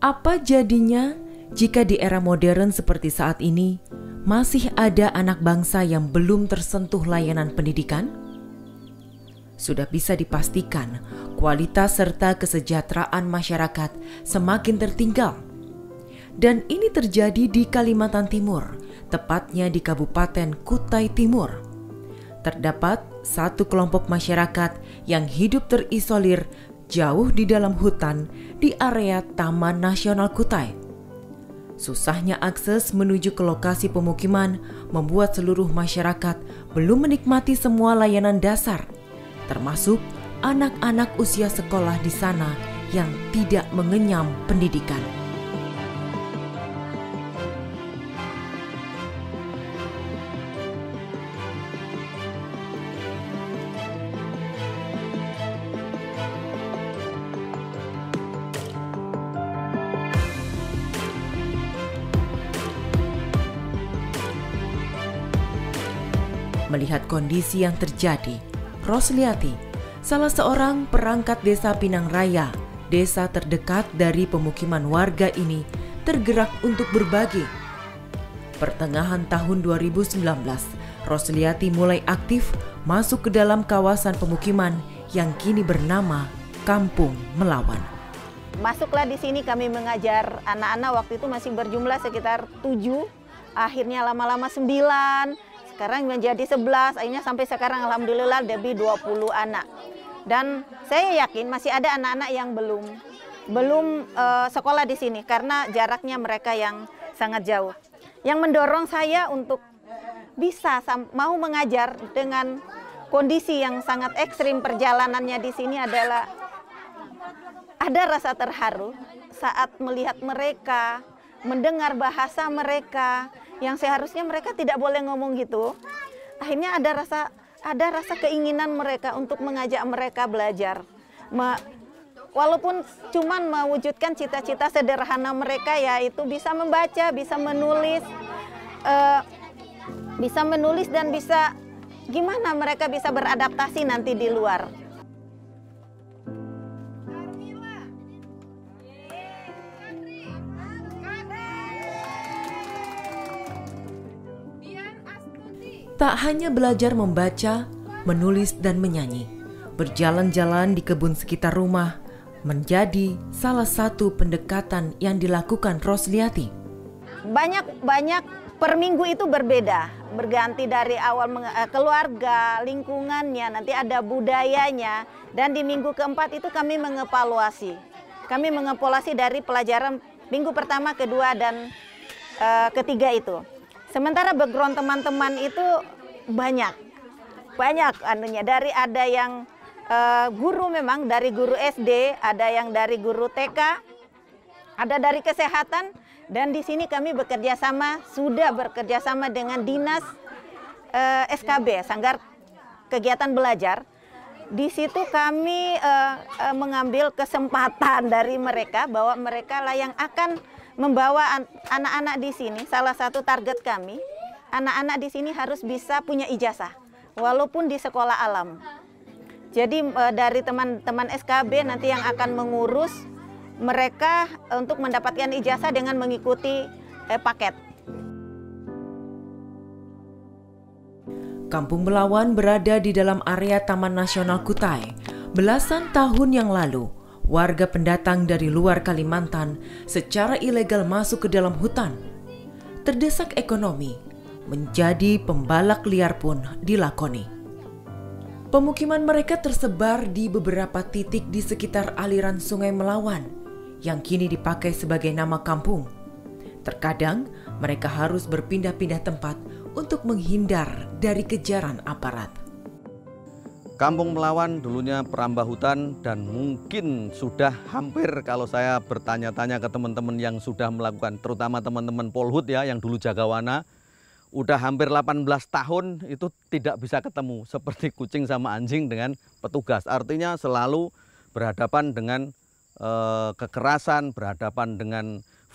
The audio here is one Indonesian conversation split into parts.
Apa jadinya jika di era modern seperti saat ini masih ada anak bangsa yang belum tersentuh layanan pendidikan? Sudah bisa dipastikan kualitas serta kesejahteraan masyarakat semakin tertinggal. Dan ini terjadi di Kalimantan Timur, tepatnya di Kabupaten Kutai Timur. Terdapat satu kelompok masyarakat yang hidup terisolir jauh di dalam hutan di area Taman Nasional Kutai. Susahnya akses menuju ke lokasi pemukiman membuat seluruh masyarakat belum menikmati semua layanan dasar, termasuk anak-anak usia sekolah di sana yang tidak mengenyam pendidikan. Melihat kondisi yang terjadi, Rosliati, salah seorang perangkat desa Pinang Raya, desa terdekat dari pemukiman warga ini, tergerak untuk berbagi. Pertengahan tahun 2019, Rosliati mulai aktif masuk ke dalam kawasan pemukiman yang kini bernama Kampung Melawan. Masuklah di sini kami mengajar anak-anak, waktu itu masih berjumlah sekitar 7, akhirnya lama-lama 9, sekarang menjadi 11, akhirnya sampai sekarang alhamdulillah lebih 20 anak. Dan saya yakin masih ada anak-anak yang belum sekolah di sini karena jaraknya mereka yang sangat jauh. Yang mendorong saya untuk bisa mau mengajar dengan kondisi yang sangat ekstrim perjalanannya di sini adalah ada rasa terharu saat melihat mereka, mendengar bahasa mereka yang seharusnya mereka tidak boleh ngomong gitu. Akhirnya ada rasa keinginan mereka untuk mengajak mereka belajar. Walaupun cuman mewujudkan cita-cita sederhana mereka, yaitu bisa membaca, bisa menulis dan bisa gimana mereka bisa beradaptasi nanti di luar. Tak hanya belajar membaca, menulis dan menyanyi, berjalan-jalan di kebun sekitar rumah menjadi salah satu pendekatan yang dilakukan Rosliati. Banyak per minggu itu berbeda, berganti dari awal keluarga, lingkungannya, nanti ada budayanya, dan di minggu keempat itu kami mengevaluasi. Kami mengevaluasi dari pelajaran minggu pertama, kedua, dan ketiga itu. Sementara background teman-teman itu banyak anunya, dari ada yang guru, memang dari guru SD, ada yang dari guru TK, ada dari kesehatan, dan di sini kami sudah bekerja sama dengan dinas SKB, Sanggar Kegiatan Belajar. Di situ kami mengambil kesempatan dari mereka bahwa mereka lah yang akan membawa anak-anak di sini. Salah satu target kami, anak-anak di sini harus bisa punya ijazah, walaupun di sekolah alam. Jadi dari teman-teman SKB nanti yang akan mengurus mereka untuk mendapatkan ijazah dengan mengikuti paket. Kampung Melawan berada di dalam area Taman Nasional Kutai. Belasan tahun yang lalu, warga pendatang dari luar Kalimantan secara ilegal masuk ke dalam hutan. Terdesak ekonomi, menjadi pembalak liar pun dilakoni. Pemukiman mereka tersebar di beberapa titik di sekitar aliran Sungai Melawan yang kini dipakai sebagai nama kampung. Terkadang mereka harus berpindah-pindah tempat untuk menghindar dari kejaran aparat. Kampung Melawan dulunya perambah hutan dan mungkin sudah hampir, kalau saya bertanya-tanya ke teman-teman yang sudah melakukan, terutama teman-teman Polhut ya yang dulu jagawana, udah hampir 18 tahun itu tidak bisa ketemu, seperti kucing sama anjing dengan petugas. Artinya selalu berhadapan dengan kekerasan, berhadapan dengan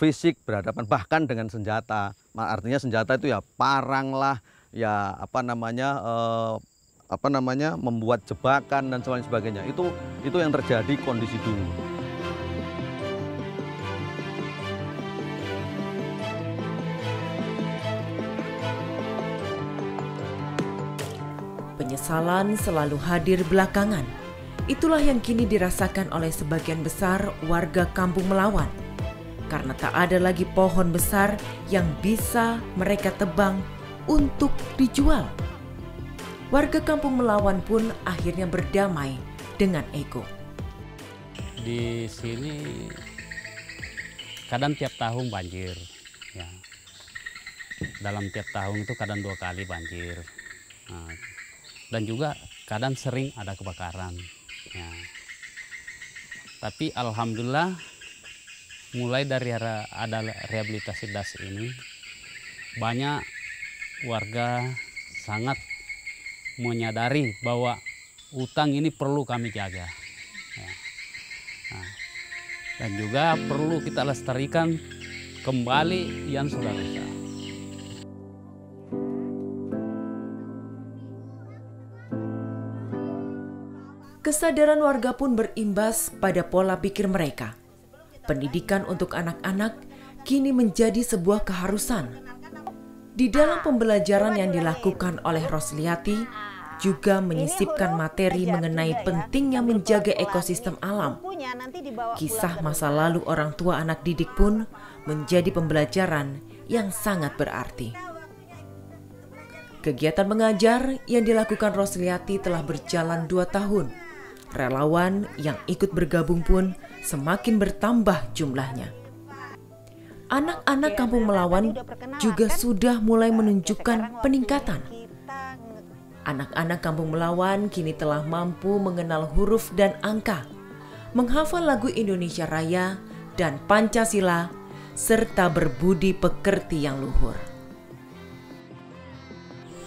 fisik, berhadapan bahkan dengan senjata. Artinya senjata itu ya parang lah, ya membuat jebakan dan sebagainya. Itu yang terjadi kondisi dulu. Penyesalan selalu hadir belakangan. Itulah yang kini dirasakan oleh sebagian besar warga Kampung Melawan. Karena tak ada lagi pohon besar yang bisa mereka tebang untuk dijual. Warga Kampung Melawan pun akhirnya berdamai dengan ego. Di sini kadang tiap tahun banjir. Ya. Dalam tiap tahun itu kadang 2 kali banjir. Nah, dan juga kadang sering ada kebakaran. Ya. Tapi alhamdulillah mulai dari ada rehabilitasi das ini, banyak warga sangat menyadari bahwa hutan ini perlu kami jaga. Ya. Nah, dan juga perlu kita lestarikan kembali yang sudah rusak. Kesadaran warga pun berimbas pada pola pikir mereka. Pendidikan untuk anak-anak kini menjadi sebuah keharusan. Di dalam pembelajaran yang dilakukan oleh Rosliati juga menyisipkan materi mengenai pentingnya menjaga ekosistem alam. Kisah masa lalu orang tua anak didik pun menjadi pembelajaran yang sangat berarti. Kegiatan mengajar yang dilakukan Rosliati telah berjalan 2 tahun. Relawan yang ikut bergabung pun semakin bertambah jumlahnya. Anak-anak Kampung Melawan juga sudah mulai menunjukkan peningkatan. Anak-anak Kampung Melawan kini telah mampu mengenal huruf dan angka, menghafal lagu Indonesia Raya dan Pancasila, serta berbudi pekerti yang luhur.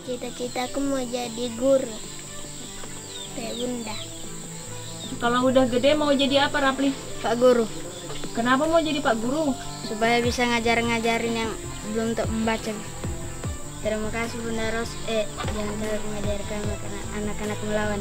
Cita-citaku mau jadi guru, kayak bunda. Kalau udah gede mau jadi apa, Rapli? Pak Guru. Kenapa mau jadi Pak Guru? Supaya bisa ngajarin yang belum tak membaca. Terima kasih Bunda Ros, jangan salah mengajarkan anak-anak Melawan.